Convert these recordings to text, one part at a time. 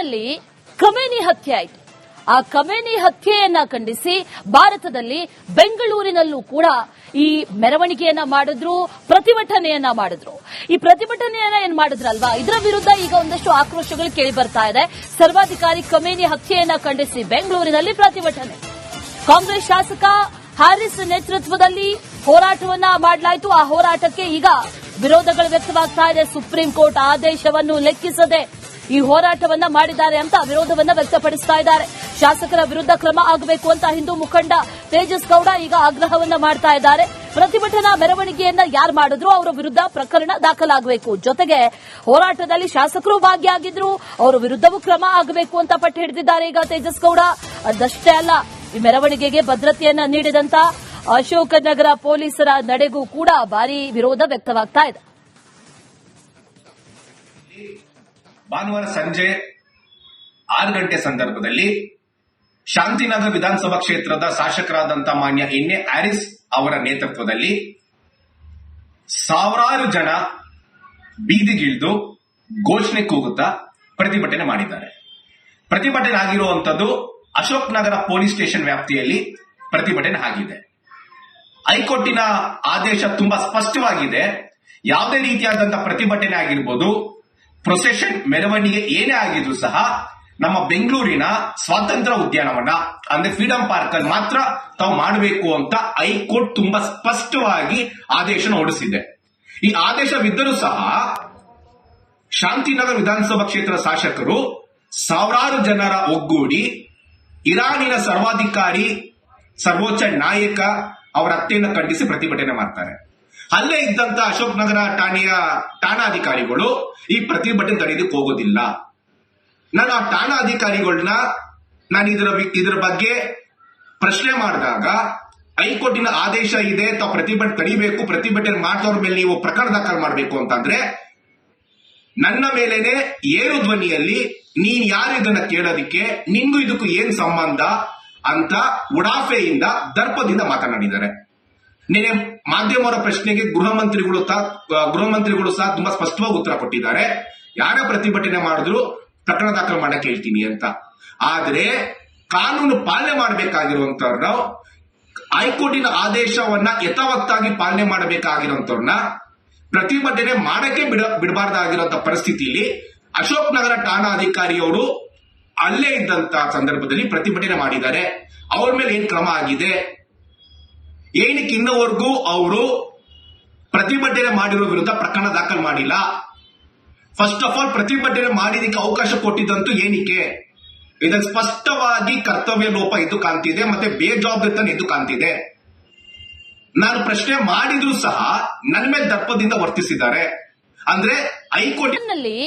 ಇರಾನ್ನಲ್ಲಿ Khamenei ಹತ್ಯೆ ಆಯಿತು. ಆ ಖಮೇನಿ ಹತ್ಯೆಯನ್ನ ಖಂಡಿಸಿ ಭಾರತದಲ್ಲಿ ಬೆಂಗಳೂರಿನಲ್ಲೂ ಕೂಡ ಈ ಮೆರವಣಿಗೆಯನ್ನ ಮಾಡಿದ್ರು, ಪ್ರತಿಭಟನೆಯನ್ನ ಮಾಡಿದ್ರು. ಈ ಪ್ರತಿಭಟನೆಯನ್ನ ಏನ್ ಮಾಡಿದ್ರಲ್ವಾ, ಇದರ ವಿರುದ್ಧ ಈಗ ಒಂದಷ್ಟು ಆಕ್ರೋಶಗಳು ಕೇಳಿ ಬರ್ತಾ ಇದೆ. ಸರ್ವಾಧಿಕಾರಿ ಖಮೇನಿ ಹತ್ಯೆಯನ್ನ ಖಂಡಿಸಿ ಬೆಂಗಳೂರಿನಲ್ಲಿ ಪ್ರತಿಭಟನೆ. ಕಾಂಗ್ರೆಸ್ ಶಾಸಕ ಹ್ಯಾರಿಸ್ ನೇತೃತ್ವದಲ್ಲಿ ಹೋರಾಟವನ್ನ ಮಾಡಲಾಯಿತು. ಆ ಹೋರಾಟಕ್ಕೆ ಈಗ ವಿರೋಧಗಳು ವ್ಯಕ್ತವಾಗ್ತಾ ಇದೆ. ಸುಪ್ರೀಂ ಕೋರ್ಟ್ ಆದೇಶವನ್ನು ಲೆಕ್ಕಿಸದೆ ಈ ಹೋರಾಟವನ್ನ ಮಾಡಿದ್ದಾರೆ ಅಂತ ವಿರೋಧವನ್ನ ವ್ಯಕ್ತಪಡಿಸ್ತಾ ಇದ್ದಾರೆ. ಶಾಸಕರ ವಿರುದ್ಧ ಕ್ರಮ ಆಗಬೇಕು ಅಂತ ಹಿಂದೂ ಮುಖಂಡ ತೇಜಸ್ ಗೌಡ ಈಗ ಆಗ್ರಹವನ್ನ ಮಾಡ್ತಾ ಇದ್ದಾರೆ. ಪ್ರತಿಭಟನಾ ಮೆರವಣಿಗೆಯನ್ನ ಯಾರು ಮಾಡಿದ್ರು ಅವರ ವಿರುದ್ಧ ಪ್ರಕರಣ ದಾಖಲಾಗಬೇಕು, ಜೊತೆಗೆ ಹೋರಾಟದಲ್ಲಿ ಶಾಸಕರು ಭಾಗಿಯಾಗಿದ್ರು, ಅವರ ವಿರುದ್ಧವೂ ಕ್ರಮ ಆಗಬೇಕು ಅಂತ ಪಟ್ಟು ಹಿಡಿದಿದ್ದಾರೆ ಈಗ ತೇಜಸ್ ಗೌಡ. ಅದಷ್ಟೇ ಅಲ್ಲ, ಈ ಮೆರವಣಿಗೆಗೆ ಭದ್ರತೆಯನ್ನ ನೀಡಿದಂತ ಅಶೋಕನಗರ ಪೊಲೀಸರ ನಡೆಗೂ ಕೂಡ ಭಾರಿ ವಿರೋಧ ವ್ಯಕ್ತವಾಗ್ತಾ ಇದೆ. ಭಾನುವಾರ ಸಂಜೆ 6 ಗಂಟೆ ಸಂದರ್ಭದಲ್ಲಿ ಶಾಂತಿನಗರ ವಿಧಾನಸಭಾ ಕ್ಷೇತ್ರದ ಶಾಸಕರಾದಂಥ ಮಾನ್ಯ ಎನ್.ಎ. ಹ್ಯಾರಿಸ್ ಅವರ ನೇತೃತ್ವದಲ್ಲಿ ಸಾವಿರಾರು ಜನ ಬೀದಿಗಿಳಿದು ಘೋಷಣೆ ಕೂಗುತ್ತಾ ಪ್ರತಿಭಟನೆ ಮಾಡಿದ್ದಾರೆ. ಪ್ರತಿಭಟನೆ ಆಗಿರುವಂತದ್ದು ಅಶೋಕ್ ನಗರ ಪೊಲೀಸ್ ಸ್ಟೇಷನ್ ವ್ಯಾಪ್ತಿಯಲ್ಲಿ ಪ್ರತಿಭಟನೆ ಆಗಿದೆ. ಹೈಕೋರ್ಟಿನ ಆದೇಶ ತುಂಬಾ ಸ್ಪಷ್ಟವಾಗಿದೆ. ಯಾವುದೇ ರೀತಿಯಾದಂತಹ ಪ್ರತಿಭಟನೆ ಆಗಿರ್ಬೋದು, ಪ್ರೊಸೆಷನ್ ಮೆರವಣಿಗೆ ಏನೇ ಆಗಿದ್ರು ಸಹ ನಮ್ಮ ಬೆಂಗಳೂರಿನ ಸ್ವಾತಂತ್ರ್ಯ ಉದ್ಯಾನವನ ಅಂದ್ರೆ ಫ್ರೀಡಂ ಪಾರ್ಕ್ ಅಲ್ಲಿ ಮಾತ್ರ ತಾವು ಮಾಡಬೇಕು ಅಂತ ಹೈಕೋರ್ಟ್ ತುಂಬಾ ಸ್ಪಷ್ಟವಾಗಿ ಆದೇಶ ಹೊರಡಿಸಿದೆ. ಈ ಆದೇಶವಿದ್ದರೂ ಸಹ ಶಾಂತಿನಗರ ವಿಧಾನಸಭಾ ಕ್ಷೇತ್ರದ ಶಾಸಕರು ಸಾವಿರಾರು ಜನರ ಒಗ್ಗೂಡಿ ಇರಾನಿನ ಸರ್ವಾಧಿಕಾರಿ ಸರ್ವೋಚ್ಚ ನ್ಯಾಯಕ ಅವರ ಹತ್ಯೆಯನ್ನು ಖಂಡಿಸಿ ಪ್ರತಿಭಟನೆ ಮಾಡ್ತಾರೆ. ಅಲ್ಲೇ ಇದ್ದಂತ ಅಶೋಕ್ ನಗರ ಠಾಣೆಯ ಠಾಣಾಧಿಕಾರಿಗಳು ಈ ಪ್ರತಿಭಟನೆ ತಡೆಯೋದಕ್ಕೆ ಹೋಗೋದಿಲ್ಲ. ನಾನು ಆ ಠಾಣಾಧಿಕಾರಿಗಳನ್ನ ಇದರ ಬಗ್ಗೆ ಪ್ರಶ್ನೆ ಮಾಡಿದಾಗ ಹೈಕೋರ್ಟಿನ ಆದೇಶ ಇದೆ, ತಾವು ಪ್ರತಿಭಟನೆ ತಡಿಬೇಕು, ಪ್ರತಿಭಟನೆ ಮಾಡಿದವ್ರ ಮೇಲೆ ನೀವು ಪ್ರಕರಣ ದಾಖಲು ಮಾಡಬೇಕು ಅಂತಂದ್ರೆ ನನ್ನ ಮೇಲೇನೆ ಏರು ಧ್ವನಿಯಲ್ಲಿ ನೀನ್ ಯಾರು ಇದನ್ನ ಕೇಳೋದಿಕ್ಕೆ, ನಿಂಗೂ ಇದಕ್ಕೂ ಏನ್ ಸಂಬಂಧ ಅಂತ ಉಡಾಫೆಯಿಂದ ದರ್ಪದಿಂದ ಮಾತನಾಡಿದ್ದಾರೆ. ನಿನ್ನೆ ಮಾಧ್ಯಮರ ಪ್ರಶ್ನೆಗೆ ಗೃಹ ಮಂತ್ರಿಗಳು ಸಹ ತುಂಬಾ ಸ್ಪಷ್ಟವಾಗಿ ಉತ್ತರ ಕೊಟ್ಟಿದ್ದಾರೆ. ಯಾರ ಪ್ರತಿಭಟನೆ ಮಾಡಿದ್ರು ಪ್ರಕರಣ ದಾಖಲು ಮಾಡಕ್ಕೆ ಹೇಳ್ತೀನಿ ಅಂತ. ಆದ್ರೆ ಕಾನೂನು ಪಾಲನೆ ಮಾಡಬೇಕಾಗಿರುವಂತವ್ರನ್ನ, ಹೈಕೋರ್ಟಿನ ಆದೇಶವನ್ನ ಯಥಾವತ್ತಾಗಿ ಪಾಲನೆ ಮಾಡಬೇಕಾಗಿರುವಂತವ್ರನ್ನ ಪ್ರತಿಭಟನೆ ಮಾಡಕ್ಕೆ ಬಿಡಬಾರ್ದಾಗಿರುವಂತ ಪರಿಸ್ಥಿತಿಯಲ್ಲಿ ಅಶೋಕ್ ನಗರ ಠಾಣಾಧಿಕಾರಿಯವರು ಅಲ್ಲೇ ಇದ್ದಂತ ಸಂದರ್ಭದಲ್ಲಿ ಪ್ರತಿಭಟನೆ ಮಾಡಿದ್ದಾರೆ. ಅವ್ರ ಮೇಲೆ ಏನ್ ಕ್ರಮ ಆಗಿದೆ, ಏನಕ್ಕೆ ಇನ್ನವರೆಗೂ ಅವರು ಪ್ರತಿಭಟನೆ ಮಾಡಿರೋ ವಿರುದ್ಧ ಪ್ರಕರಣ ದಾಖಲು ಮಾಡಿಲ್ಲ? ಫಸ್ಟ್ ಆಫ್ ಆಲ್ ಪ್ರತಿಭಟನೆ ಮಾಡಿದಕ್ಕೆ ಅವಕಾಶ ಕೊಟ್ಟಿದ್ದಂತೂ ಏನಕ್ಕೆ? ಇದನ್ನು ಸ್ಪಷ್ಟವಾಗಿ ಕರ್ತವ್ಯ ಲೋಪ ಎದ್ದು ಕಾಣ್ತಿದೆ, ಮತ್ತೆ ಬೇಜವಾಬ್ದಾರಿತನ ಎದ್ದು ಕಾಣ್ತಿದೆ. ನಾನು ಪ್ರಶ್ನೆ ಮಾಡಿದ್ರು ಸಹ ನನ್ನ ಮೇಲೆ ದರ್ಪದಿಂದ ವರ್ತಿಸಿದ್ದಾರೆ. ಅಂದ್ರೆ ಹೈಕೋರ್ಟ್ನಲ್ಲಿ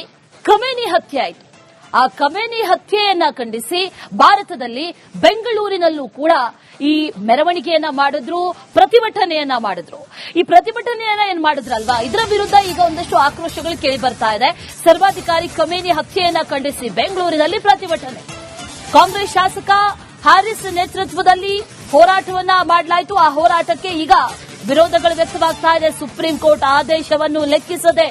ಖಮೇನಿ ಹತ್ಯೆ ಆಯಿತು. ಆ ಖಮೇನಿ ಹತ್ಯೆಯನ್ನ ಖಂಡಿಸಿ ಭಾರತದಲ್ಲಿ ಬೆಂಗಳೂರಿನಲ್ಲೂ ಕೂಡ ಈ ಮೆರವಣಿಗೆಯನ್ನ ಮಾಡಿದ್ರು, ಪ್ರತಿಭಟನೆಯನ್ನ ಮಾಡಿದ್ರು. ಈ ಪ್ರತಿಭಟನೆಯನ್ನ ಏನ್ ಮಾಡಿದ್ರಲ್ವಾ, ಇದರ ವಿರುದ್ಧ ಈಗ ಒಂದಷ್ಟು ಆಕ್ರೋಶಗಳು ಕೇಳಿ ಬರ್ತಾ ಇದೆ. ಸರ್ವಾಧಿಕಾರಿ ಖಮೇನಿ ಹತ್ಯೆಯನ್ನ ಖಂಡಿಸಿ ಬೆಂಗಳೂರಿನಲ್ಲಿ ಪ್ರತಿಭಟನೆ. ಕಾಂಗ್ರೆಸ್ ಶಾಸಕ ಹ್ಯಾರಿಸ್ ನೇತೃತ್ವದಲ್ಲಿ ಹೋರಾಟವನ್ನ ಮಾಡಲಾಯಿತು. ಆ ಹೋರಾಟಕ್ಕೆ ಈಗ ವಿರೋಧಗಳು ವ್ಯಕ್ತವಾಗ್ತಾ ಇದೆ. ಸುಪ್ರೀಂ ಕೋರ್ಟ್ ಆದೇಶವನ್ನು ಲೆಕ್ಕಿಸದೆ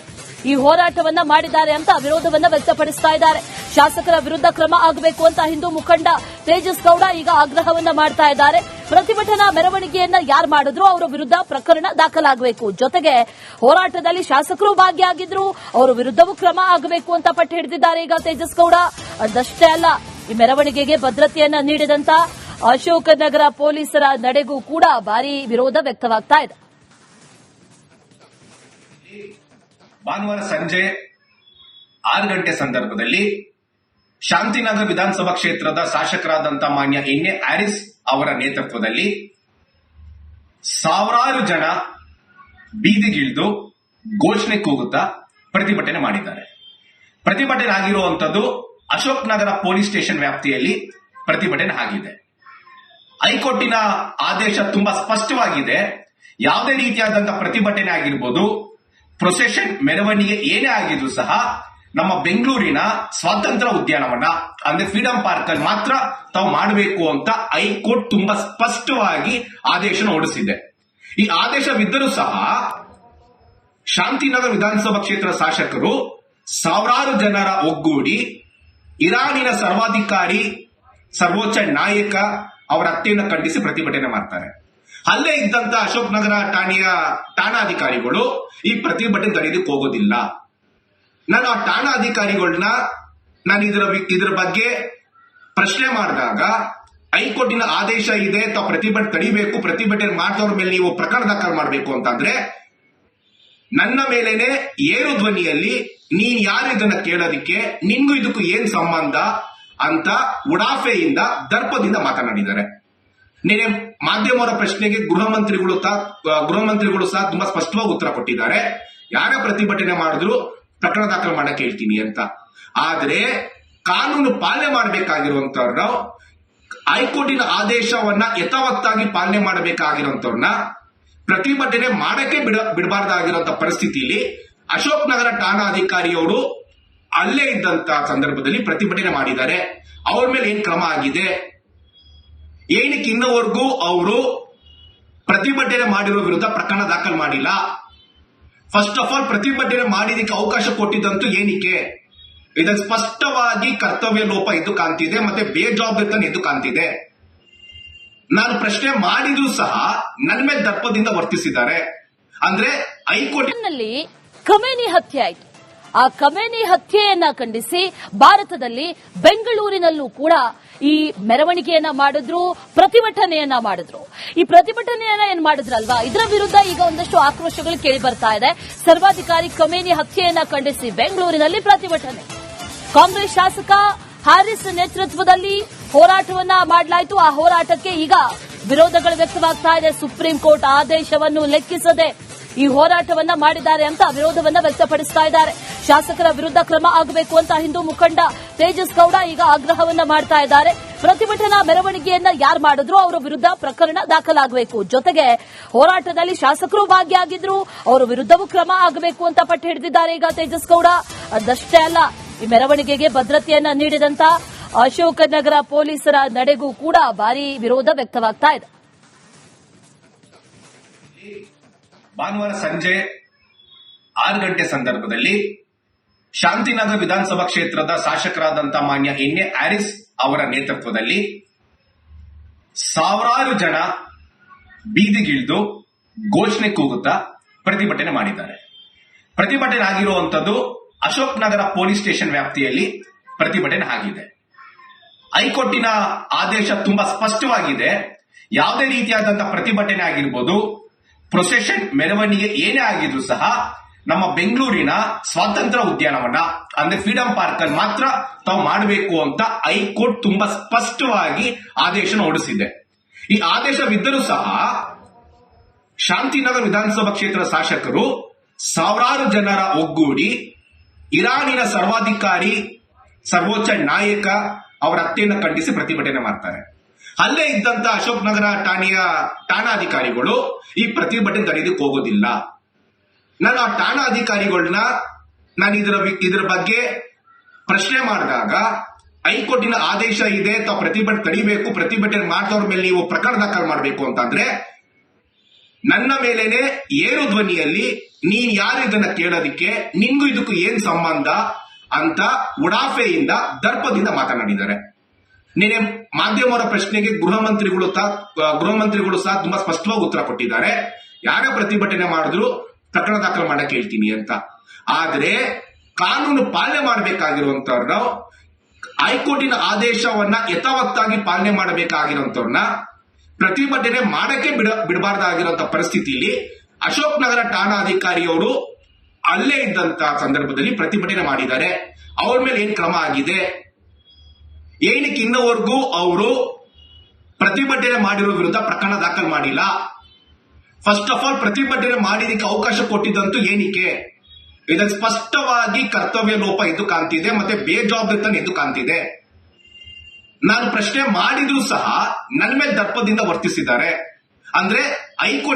ಈ ಹೋರಾಟವನ್ನ ಮಾಡಿದ್ದಾರೆ ಅಂತ ವಿರೋಧವನ್ನ ವ್ಯಕ್ತಪಡಿಸ್ತಾ ಇದ್ದಾರೆ. ಶಾಸಕರ ವಿರುದ್ಧ ಕ್ರಮ ಆಗಬೇಕು ಅಂತ ಹಿಂದೂ ಮುಖಂಡ ತೇಜಸ್ ಗೌಡ ಈಗ ಆಗ್ರಹವನ್ನ ಮಾಡ್ತಾ ಇದ್ದಾರೆ. ಪ್ರತಿಭಟನಾ ಮೆರವಣಿಗೆಯನ್ನ ಯಾರು ಮಾಡಿದ್ರು ಅವರ ವಿರುದ್ಧ ಪ್ರಕರಣ ದಾಖಲಾಗಬೇಕು, ಜೊತೆಗೆ ಹೋರಾಟದಲ್ಲಿ ಶಾಸಕರು ಭಾಗಿಯಾಗಿದ್ರು, ಅವರ ವಿರುದ್ಧವೂ ಕ್ರಮ ಆಗಬೇಕು ಅಂತ ಪಟ್ಟು ಹಿಡಿದಿದ್ದಾರೆ ಈಗ ತೇಜಸ್ ಗೌಡ. ಅದಷ್ಟೇ ಅಲ್ಲ, ಈ ಮೆರವಣಿಗೆಗೆ ಭದ್ರತೆಯನ್ನ ನೀಡಿದಂತ ಅಶೋಕನಗರ ಪೊಲೀಸರ ನಡೆಗೂ ಕೂಡ ಭಾರಿ ವಿರೋಧ ವ್ಯಕ್ತವಾಗ್ತಾ ಇದೆ. ಭಾನುವಾರ ಸಂಜೆ 6 ಗಂಟೆ ಸಂದರ್ಭದಲ್ಲಿ ಶಾಂತಿನಗರ ವಿಧಾನಸಭಾ ಕ್ಷೇತ್ರದ ಶಾಸಕರಾದಂಥ ಮಾನ್ಯ ಎನ್.ಎ. ಹ್ಯಾರಿಸ್ ಅವರ ನೇತೃತ್ವದಲ್ಲಿ ಸಾವಿರಾರು ಜನ ಬೀದಿಗಿಳಿದು ಘೋಷಣೆ ಕೂಗುತ್ತಾ ಪ್ರತಿಭಟನೆ ಮಾಡಿದ್ದಾರೆ. ಪ್ರತಿಭಟನೆ ಆಗಿರುವಂತದ್ದು ಅಶೋಕ್ ನಗರ ಪೊಲೀಸ್ ಸ್ಟೇಷನ್ ವ್ಯಾಪ್ತಿಯಲ್ಲಿ ಪ್ರತಿಭಟನೆ ಆಗಿದೆ. ಹೈಕೋರ್ಟಿನ ಆದೇಶ ತುಂಬಾ ಸ್ಪಷ್ಟವಾಗಿದೆ. ಯಾವುದೇ ರೀತಿಯಾದಂತಹ ಪ್ರತಿಭಟನೆ ಆಗಿರ್ಬೋದು, ಪ್ರೊಸೆಷನ್ ಮೆರವಣಿಗೆ ಏನೇ ಆಗಿದ್ರು ಸಹ ನಮ್ಮ ಬೆಂಗಳೂರಿನ ಸ್ವಾತಂತ್ರ್ಯ ಉದ್ಯಾನವನ ಅಂದ್ರೆ ಫ್ರೀಡಂ ಪಾರ್ಕ್ ಅಲ್ಲಿ ಮಾತ್ರ ತಾವು ಮಾಡಬೇಕು ಅಂತ ಹೈಕೋರ್ಟ್ ತುಂಬಾ ಸ್ಪಷ್ಟವಾಗಿ ಆದೇಶ ಹೊರಡಿಸಿದೆ. ಈ ಆದೇಶವಿದ್ದರೂ ಸಹ ಶಾಂತಿನಗರ ವಿಧಾನಸಭಾ ಕ್ಷೇತ್ರದ ಶಾಸಕರು ಸಾವಿರಾರು ಜನರ ಒಗ್ಗೂಡಿ ಇರಾನಿನ ಸರ್ವಾಧಿಕಾರಿ ಸರ್ವೋಚ್ಚ ನಾಯಕ ಅವರ ಹತ್ಯೆಯನ್ನು ಖಂಡಿಸಿ ಪ್ರತಿಭಟನೆ ಮಾಡ್ತಾರೆ. ಅಲ್ಲೇ ಇದ್ದಂತ ಅಶೋಕ್ ನಗರ ಠಾಣಾಧಿಕಾರಿಗಳು ಈ ಪ್ರತಿಭಟನೆ ತಡೆಯೋದಕ್ಕೆ ಹೋಗೋದಿಲ್ಲ. ನಾನು ಆ ಠಾಣಾಧಿಕಾರಿಗಳನ್ನ ಇದರ ಬಗ್ಗೆ ಪ್ರಶ್ನೆ ಮಾಡಿದಾಗ ಹೈಕೋರ್ಟಿನ ಆದೇಶ ಇದೆ, ತಾವು ಪ್ರತಿಭಟನೆ ತಡಿಬೇಕು, ಪ್ರತಿಭಟನೆ ಮಾಡಿದವ್ರ ಮೇಲೆ ನೀವು ಪ್ರಕರಣ ದಾಖಲು ಮಾಡಬೇಕು ಅಂತಂದ್ರೆ ನನ್ನ ಮೇಲೇನೆ ಏರು ಧ್ವನಿಯಲ್ಲಿ ನೀನ್ ಯಾರು ಇದನ್ನ ಕೇಳೋದಿಕ್ಕೆ, ನಿನ್ಗೂ ಇದಕ್ಕೂ ಏನ್ ಸಂಬಂಧ ಅಂತ ಉಡಾಫೆಯಿಂದ ದರ್ಪದಿಂದ ಮಾತನಾಡಿದ್ದಾರೆ. ನಿನ್ನೆ ಮಾಧ್ಯಮರ ಪ್ರಶ್ನೆಗೆ ಗೃಹ ಮಂತ್ರಿಗಳು ಸಹ ತುಂಬಾ ಸ್ಪಷ್ಟವಾಗಿ ಉತ್ತರ ಕೊಟ್ಟಿದ್ದಾರೆ. ಯಾರೇ ಪ್ರತಿಭಟನೆ ಮಾಡಿದ್ರು ಪ್ರಕರಣ ದಾಖಲು ಮಾಡಕ್ಕೆ ಹೇಳ್ತೀನಿ ಅಂತ. ಆದ್ರೆ ಕಾನೂನು ಪಾಲನೆ ಮಾಡಬೇಕಾಗಿರುವಂತವ್ರನ್ನ, ಹೈಕೋರ್ಟಿನ ಆದೇಶವನ್ನ ಯಥಾವತ್ತಾಗಿ ಪಾಲನೆ ಮಾಡಬೇಕಾಗಿರುವಂತವ್ರನ್ನ ಪ್ರತಿಭಟನೆ ಮಾಡಕ್ಕೆ ಬಿಡಬಾರ್ದಾಗಿರುವಂತ ಪರಿಸ್ಥಿತಿಯಲ್ಲಿ ಅಶೋಕ್ ನಗರ ಠಾಣಾಧಿಕಾರಿಯವರು ಅಲ್ಲೇ ಇದ್ದಂತ ಸಂದರ್ಭದಲ್ಲಿ ಪ್ರತಿಭಟನೆ ಮಾಡಿದ್ದಾರೆ. ಅವ್ರ ಮೇಲೆ ಏನ್ ಕ್ರಮ ಆಗಿದೆ, ಏನಕ್ಕೆ ಇನ್ನವರೆಗೂ ಅವರು ಪ್ರತಿಭಟನೆ ಮಾಡಿರೋ ವಿರುದ್ಧ ಪ್ರಕರಣ ದಾಖಲು ಮಾಡಿಲ್ಲ? ಫಸ್ಟ್ ಆಫ್ ಆಲ್ ಪ್ರತಿಭಟನೆ ಮಾಡಿದಕ್ಕೆ ಅವಕಾಶ ಕೊಟ್ಟಿದ್ದಂತೂ ಏನಕ್ಕೆ? ಇದನ್ನು ಸ್ಪಷ್ಟವಾಗಿ ಕರ್ತವ್ಯ ಲೋಪ ಎದ್ದು ಕಾಣ್ತಿದೆ, ಮತ್ತೆ ಬೇಜವಾಬ್ದಾರಿತನ ಎದ್ದು ಕಾಣ್ತಿದೆ. ನಾನು ಪ್ರಶ್ನೆ ಮಾಡಿದ್ರು ಸಹ ನನ್ನ ಮೇಲೆ ದರ್ಪದಿಂದ ವರ್ತಿಸಿದ್ದಾರೆ. ಅಂದ್ರೆ ಹೈಕೋರ್ಟ್ನಲ್ಲಿ ಖಮೇನಿ ಹತ್ಯೆ ಆಯಿತು. ಆ ಖಮೇನಿ ಹತ್ಯೆಯನ್ನ ಖಂಡಿಸಿ ಭಾರತದಲ್ಲಿ ಬೆಂಗಳೂರಿನಲ್ಲೂ ಕೂಡ ಈ ಮೆರವಣಿಗೆಯನ್ನ ಮಾಡಿದ್ರು, ಪ್ರತಿಭಟನೆಯನ್ನ ಮಾಡಿದ್ರು. ಈ ಪ್ರತಿಭಟನೆಯನ್ನ ಏನ್ ಮಾಡಿದ್ರಲ್ವಾ, ಇದರ ವಿರುದ್ಧ ಈಗ ಒಂದಷ್ಟು ಆಕ್ರೋಶಗಳು ಕೇಳಿ ಬರ್ತಾ ಇದೆ. ಸರ್ವಾಧಿಕಾರಿ ಖಮೇನಿ ಹತ್ಯೆಯನ್ನ ಖಂಡಿಸಿ ಬೆಂಗಳೂರಿನಲ್ಲಿ ಪ್ರತಿಭಟನೆ. ಕಾಂಗ್ರೆಸ್ ಶಾಸಕ ಹ್ಯಾರಿಸ್ ನೇತೃತ್ವದಲ್ಲಿ ಹೋರಾಟವನ್ನ ಮಾಡಲಾಯಿತು. ಆ ಹೋರಾಟಕ್ಕೆ ಈಗ ವಿರೋಧಗಳು ವ್ಯಕ್ತವಾಗ್ತಾ ಇದೆ. ಸುಪ್ರೀಂ ಕೋರ್ಟ್ ಆದೇಶವನ್ನು ಲೆಕ್ಕಿಸದೆ ಈ ಹೋರಾಟವನ್ನ ಮಾಡಿದ್ದಾರೆ ಅಂತ ವಿರೋಧವನ್ನ ವ್ಯಕ್ತಪಡಿಸ್ತಾ ಇದ್ದಾರೆ. ಶಾಸಕರ ವಿರುದ್ಧ ಕ್ರಮ ಆಗಬೇಕು ಅಂತ ಹಿಂದೂ ಮುಖಂಡ ತೇಜಸ್ ಗೌಡ ಈಗ ಆಗ್ರಹವನ್ನ ಮಾಡ್ತಾ ಇದ್ದಾರೆ. ಪ್ರತಿಭಟನಾ ಮೆರವಣಿಗೆಯನ್ನ ಯಾರು ಮಾಡಿದ್ರು ಅವರ ವಿರುದ್ಧ ಪ್ರಕರಣ ದಾಖಲಾಗಬೇಕು, ಜೊತೆಗೆ ಹೋರಾಟದಲ್ಲಿ ಶಾಸಕರು ಭಾಗಿಯಾಗಿದ್ರು, ಅವರ ವಿರುದ್ಧವೂ ಕ್ರಮ ಆಗಬೇಕು ಅಂತ ಪಟ್ಟು ಹಿಡಿದಿದ್ದಾರೆ ಈಗ ತೇಜಸ್ ಗೌಡ. ಅದಷ್ಟೇ ಅಲ್ಲ, ಈ ಮೆರವಣಿಗೆಗೆ ಭದ್ರತೆಯನ್ನ ನೀಡಿದಂತ ಅಶೋಕನಗರ ಪೊಲೀಸರ ನಡೆಗೂ ಕೂಡ ಭಾರೀ ವಿರೋಧ ವ್ಯಕ್ತವಾಗ್ತಾ ಇದೆ. ಭಾನುವಾರ ಸಂಜೆ 6 ಗಂಟೆ ಸಂದರ್ಭದಲ್ಲಿ ಶಾಂತಿನಗರ ವಿಧಾನಸಭಾ ಕ್ಷೇತ್ರದ ಶಾಸಕರಾದಂತಹ ಮಾನ್ಯ ಎನ್.ಎ. ಹ್ಯಾರಿಸ್ ಅವರ ನೇತೃತ್ವದಲ್ಲಿ ಸಾವಿರಾರು ಜನ ಬೀದಿಗಿಳಿದು ಘೋಷಣೆ ಕೂಗುತ್ತಾ ಪ್ರತಿಭಟನೆ ಮಾಡಿದ್ದಾರೆ. ಪ್ರತಿಭಟನೆ ಆಗಿರುವಂತದ್ದು ಅಶೋಕ್ ನಗರ ಪೊಲೀಸ್ ಸ್ಟೇಷನ್ ವ್ಯಾಪ್ತಿಯಲ್ಲಿ ಪ್ರತಿಭಟನೆ ಆಗಿದೆ. ಹೈಕೋರ್ಟಿನ ಆದೇಶ ತುಂಬಾ ಸ್ಪಷ್ಟವಾಗಿದೆ. ಯಾವುದೇ ರೀತಿಯಾದಂತಹ ಪ್ರತಿಭಟನೆ ಆಗಿರ್ಬೋದು, ಪ್ರೊಸೆಷನ್, ಮೆರವಣಿಗೆ ಏನೇ ಆಗಿದ್ರು ಸಹ ನಮ್ಮ ಬೆಂಗಳೂರಿನ ಸ್ವಾತಂತ್ರ್ಯ ಉದ್ಯಾನವನ ಅಂದ್ರೆ ಫ್ರೀಡಂ ಪಾರ್ಕ್ ಅಲ್ಲಿ ಮಾತ್ರ ತಾವು ಮಾಡಬೇಕು ಅಂತ ಹೈಕೋರ್ಟ್ ತುಂಬಾ ಸ್ಪಷ್ಟವಾಗಿ ಆದೇಶ ಹೊರಡಿಸಿದೆ. ಈ ಆದೇಶವಿದ್ದರೂ ಸಹ ಶಾಂತಿನಗರ ವಿಧಾನಸಭಾ ಕ್ಷೇತ್ರದ ಶಾಸಕರು ಸಾವಿರಾರು ಜನರ ಒಗ್ಗೂಡಿ ಇರಾನಿನ ಸರ್ವಾಧಿಕಾರಿ ಸರ್ವೋಚ್ಚ ನಾಯಕ ಅವರ ಹತ್ಯೆಯನ್ನು ಖಂಡಿಸಿ ಪ್ರತಿಭಟನೆ ಮಾಡ್ತಾರೆ. ಅಲ್ಲೇ ಇದ್ದಂತ ಅಶೋಕ್ ನಗರ ಠಾಣಾಧಿಕಾರಿಗಳು ಈ ಪ್ರತಿಭಟನೆ ತಡೆಯೋದಕ್ಕೆ ಹೋಗೋದಿಲ್ಲ. ನಾನು ಆ ಠಾಣಾಧಿಕಾರಿಗಳನ್ನ ಇದರ ಬಗ್ಗೆ ಪ್ರಶ್ನೆ ಮಾಡಿದಾಗ ಹೈಕೋರ್ಟಿನ ಆದೇಶ ಇದೆ, ತಾವು ಪ್ರತಿಭಟನೆ ತಡಿಬೇಕು, ಪ್ರತಿಭಟನೆ ಮಾಡಿದವ್ರ ಮೇಲೆ ನೀವು ಪ್ರಕರಣ ದಾಖಲು ಮಾಡಬೇಕು ಅಂತಂದ್ರೆ ನನ್ನ ಮೇಲೇನೆ ಏರು ಧ್ವನಿಯಲ್ಲಿ ನೀನ್ ಯಾರು ಇದನ್ನ ಕೇಳೋದಿಕ್ಕೆ, ನಿನ್ಗೂ ಇದಕ್ಕೂ ಏನ್ ಸಂಬಂಧ ಅಂತ ಉಡಾಫೆಯಿಂದ ದರ್ಪದಿಂದ ಮಾತನಾಡಿದ್ದಾರೆ. ನಿನ್ನೆ ಮಾಧ್ಯಮರ ಪ್ರಶ್ನೆಗೆ ಗೃಹ ಮಂತ್ರಿಗಳು ಸಹ ತುಂಬಾ ಸ್ಪಷ್ಟವಾಗಿ ಉತ್ತರ ಕೊಟ್ಟಿದ್ದಾರೆ. ಯಾರೇ ಪ್ರತಿಭಟನೆ ಮಾಡಿದ್ರು ಪ್ರಕರಣ ದಾಖಲು ಮಾಡಕ್ಕೆ ಹೇಳ್ತೀನಿ ಅಂತ. ಆದ್ರೆ ಕಾನೂನು ಪಾಲನೆ ಮಾಡಬೇಕಾಗಿರುವಂತವ್ರನ್ನ, ಹೈಕೋರ್ಟಿನ ಆದೇಶವನ್ನ ಯಥಾವತ್ತಾಗಿ ಪಾಲನೆ ಮಾಡಬೇಕಾಗಿರುವಂತವ್ರನ್ನ ಪ್ರತಿಭಟನೆ ಮಾಡಕ್ಕೆ ಬಿಡಬಾರ್ದಾಗಿರುವಂತ ಪರಿಸ್ಥಿತಿಯಲ್ಲಿ ಅಶೋಕ್ ನಗರ ಠಾಣಾಧಿಕಾರಿಯವರು ಅಲ್ಲೇ ಇದ್ದಂತ ಸಂದರ್ಭದಲ್ಲಿ ಪ್ರತಿಭಟನೆ ಮಾಡಿದ್ದಾರೆ. ಅವ್ರ ಮೇಲೆ ಏನ್ ಕ್ರಮ ಆಗಿದೆ, ಏನಕ್ಕೆ ಇನ್ನವರೆಗೂ ಅವರು ಪ್ರತಿಭಟನೆ ಮಾಡಿರೋ ವಿರುದ್ಧ ಪ್ರಕರಣ ದಾಖಲು ಮಾಡಿಲ್ಲ? ಫಸ್ಟ್ ಆಫ್ ಆಲ್ ಪ್ರತಿಭಟನೆ ಮಾಡಿದಕ್ಕೆ ಅವಕಾಶ ಕೊಟ್ಟಿದ್ದಂತೂ ಏನಕ್ಕೆ? ಇದನ್ನು ಸ್ಪಷ್ಟವಾಗಿ ಕರ್ತವ್ಯ ಲೋಪ ಎದ್ದು ಕಾಣ್ತಿದೆ, ಮತ್ತೆ ಬೇಜವಾಬ್ದಾರಿತನ ಎದ್ದು ಕಾಣ್ತಿದೆ. ನಾನು ಪ್ರಶ್ನೆ ಮಾಡಿದ್ರು ಸಹ ನನ್ನ ಮೇಲೆ ದರ್ಪದಿಂದ ವರ್ತಿಸಿದ್ದಾರೆ. ಅಂದ್ರೆ ಹೈಕೋರ್ಟ್